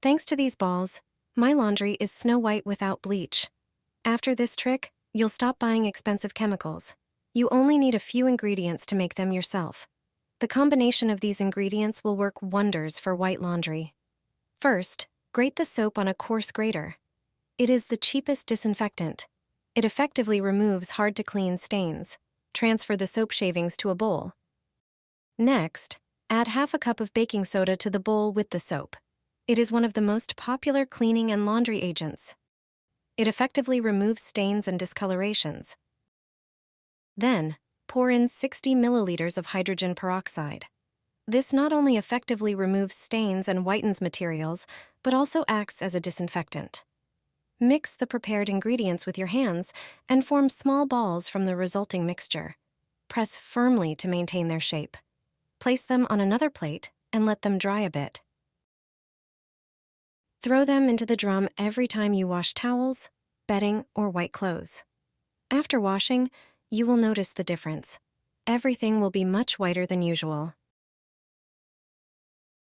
Thanks to these balls, my laundry is snow white without bleach. After this trick, you'll stop buying expensive chemicals. You only need a few ingredients to make them yourself. The combination of these ingredients will work wonders for white laundry. First, grate the soap on a coarse grater. It is the cheapest disinfectant. It effectively removes hard-to-clean stains. Transfer the soap shavings to a bowl. Next, add half a cup of baking soda to the bowl with the soap. It is one of the most popular cleaning and laundry agents. It effectively removes stains and discolorations. Then, pour in 60 milliliters of hydrogen peroxide. This not only effectively removes stains and whitens materials, but also acts as a disinfectant. Mix the prepared ingredients with your hands and form small balls from the resulting mixture. Press firmly to maintain their shape. Place them on another plate and let them dry a bit. Throw them into the drum every time you wash towels, bedding, or white clothes. After washing, you will notice the difference. Everything will be much whiter than usual.